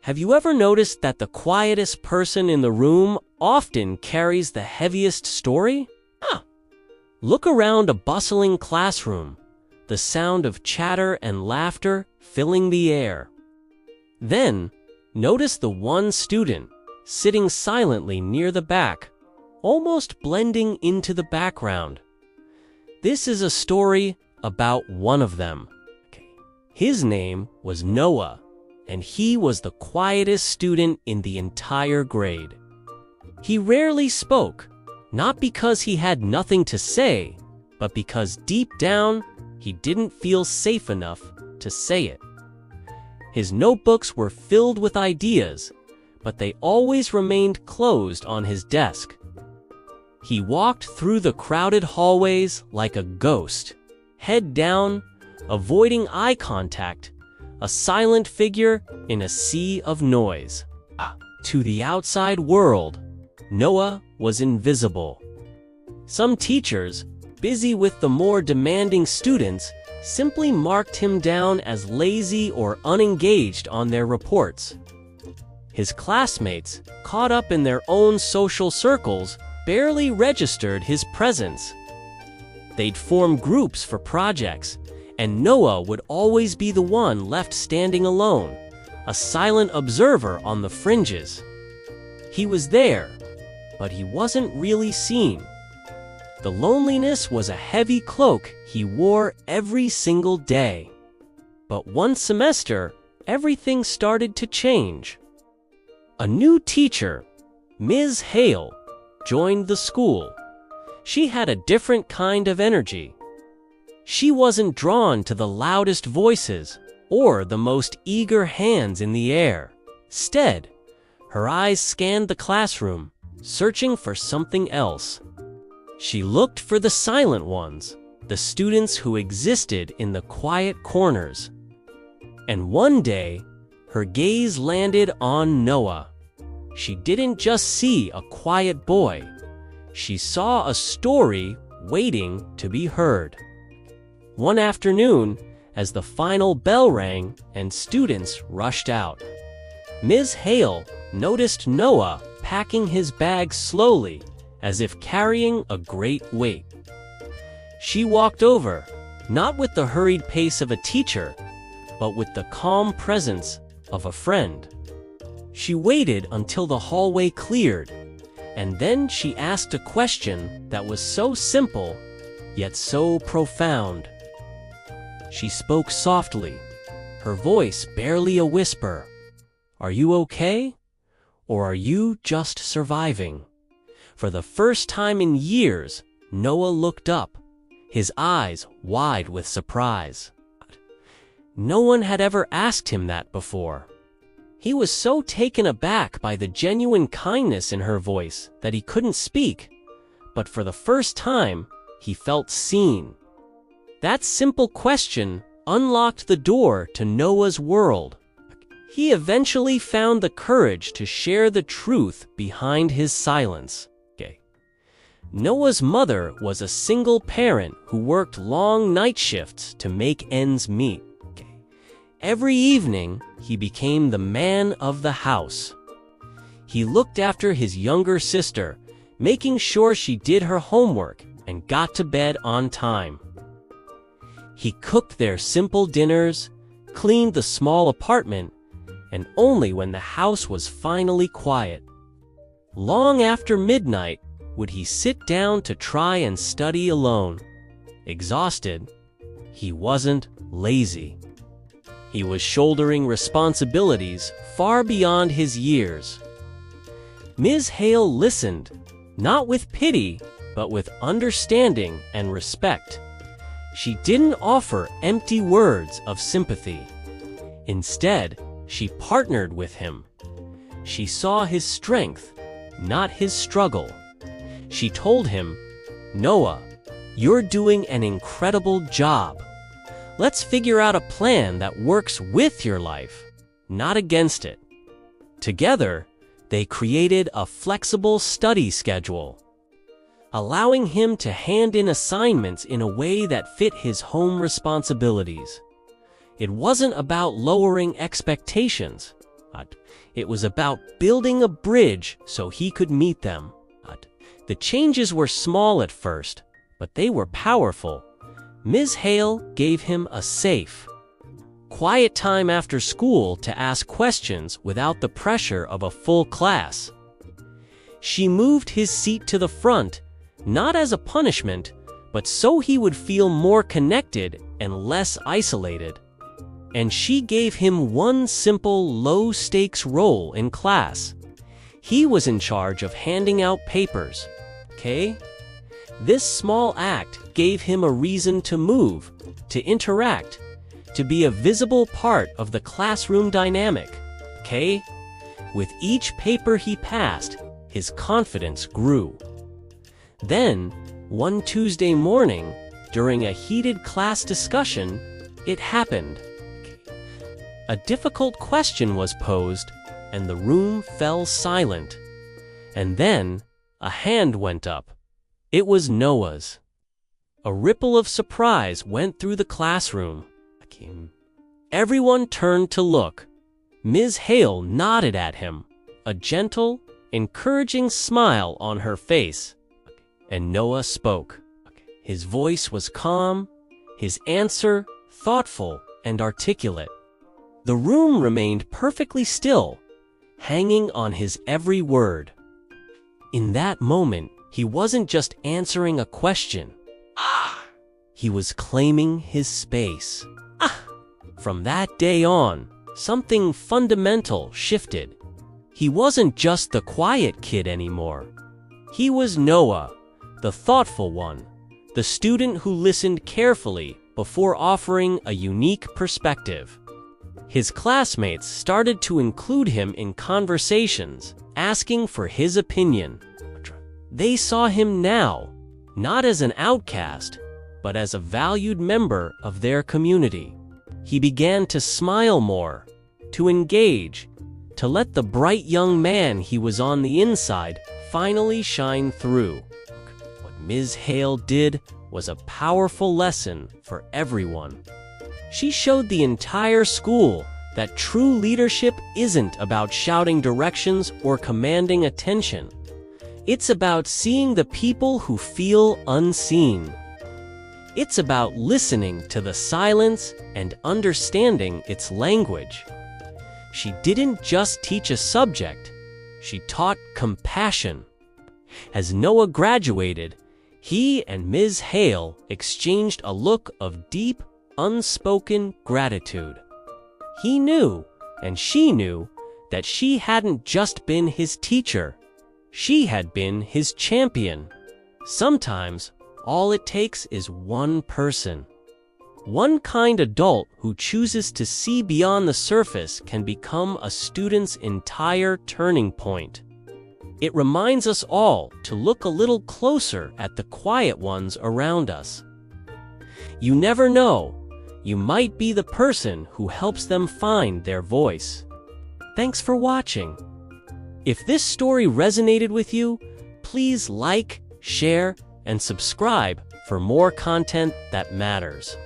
Have you ever noticed that the quietest person in the room often carries the heaviest story? Look around a bustling classroom, the sound of chatter and laughter filling the air. Then, notice the one student sitting silently near the back, almost blending into the background. This is a story about one of them. His name was Noah, and he was the quietest student in the entire grade. He rarely spoke, not because he had nothing to say, but because deep down, he didn't feel safe enough to say it. His notebooks were filled with ideas, but they always remained closed on his desk. He walked through the crowded hallways like a ghost, head down, avoiding eye contact, a silent figure in a sea of noise. To the outside world, Noah was invisible. Some teachers, busy with the more demanding students, simply marked him down as lazy or unengaged on their reports. His classmates, caught up in their own social circles, barely registered his presence. They'd form groups for projects, and Noah would always be the one left standing alone, a silent observer on the fringes. He was there, but he wasn't really seen. The loneliness was a heavy cloak he wore every single day. But one semester, everything started to change. A new teacher, Ms. Hale, joined the school. She had a different kind of energy. She wasn't drawn to the loudest voices or the most eager hands in the air. Instead, her eyes scanned the classroom, searching for something else. She looked for the silent ones, the students who existed in the quiet corners. And one day, her gaze landed on Noah. She didn't just see a quiet boy. She saw a story waiting to be heard. One afternoon, as the final bell rang and students rushed out, Ms. Hale noticed Noah packing his bag slowly, as if carrying a great weight. She walked over, not with the hurried pace of a teacher, but with the calm presence of a friend. She waited until the hallway cleared, and then she asked a question that was so simple, yet so profound. She spoke softly, her voice barely a whisper. "Are you okay? Or are you just surviving?" For the first time in years, Noah looked up, his eyes wide with surprise. No one had ever asked him that before. He was so taken aback by the genuine kindness in her voice that he couldn't speak, but for the first time, he felt seen. That simple question unlocked the door to Noah's world. He eventually found the courage to share the truth behind his silence. Noah's mother was a single parent who worked long night shifts to make ends meet. Every evening, he became the man of the house. He looked after his younger sister, making sure she did her homework and got to bed on time. He cooked their simple dinners, cleaned the small apartment, and only when the house was finally quiet. Long after midnight, would he sit down to try and study alone. Exhausted, he wasn't lazy. He was shouldering responsibilities far beyond his years. Ms. Hale listened, not with pity, but with understanding and respect. She didn't offer empty words of sympathy. Instead, she partnered with him. She saw his strength, not his struggle. She told him, "Noah, you're doing an incredible job. Let's figure out a plan that works with your life, not against it." Together, they created a flexible study schedule, allowing him to hand in assignments in a way that fit his home responsibilities. It wasn't about lowering expectations. It was about building a bridge so he could meet them. The changes were small at first, but they were powerful. Ms. Hale gave him a safe, quiet time after school to ask questions without the pressure of a full class. She moved his seat to the front, not as a punishment, but so he would feel more connected and less isolated. And she gave him one simple, low-stakes role in class. He was in charge of handing out papers. Okay? This small act gave him a reason to move, to interact, to be a visible part of the classroom dynamic. Okay? With each paper he passed, his confidence grew. Then, one Tuesday morning, during a heated class discussion, it happened. A difficult question was posed, and the room fell silent. And then, a hand went up. It was Noah's. A ripple of surprise went through the classroom. Everyone turned to look. Ms. Hale nodded at him, a gentle, encouraging smile on her face. And Noah spoke. His voice was calm, his answer thoughtful and articulate. The room remained perfectly still, hanging on his every word. In that moment, he wasn't just answering a question. He was claiming his space. From that day on, something fundamental shifted. He wasn't just the quiet kid anymore. He was Noah, the thoughtful one, the student who listened carefully before offering a unique perspective. His classmates started to include him in conversations, asking for his opinion. They saw him now, not as an outcast, but as a valued member of their community. He began to smile more, to engage, to let the bright young man he was on the inside finally shine through. What Ms. Hale did was a powerful lesson for everyone. She showed the entire school that true leadership isn't about shouting directions or commanding attention. It's about seeing the people who feel unseen. It's about listening to the silence and understanding its language. She didn't just teach a subject, she taught compassion. As Noah graduated, he and Ms. Hale exchanged a look of deep, unspoken gratitude. He knew, and she knew, that she hadn't just been his teacher. She had been his champion. Sometimes, all it takes is one person. One kind adult who chooses to see beyond the surface can become a student's entire turning point. It reminds us all to look a little closer at the quiet ones around us. You never know, you might be the person who helps them find their voice. Thanks for watching. If this story resonated with you, please like, share, and subscribe for more content that matters.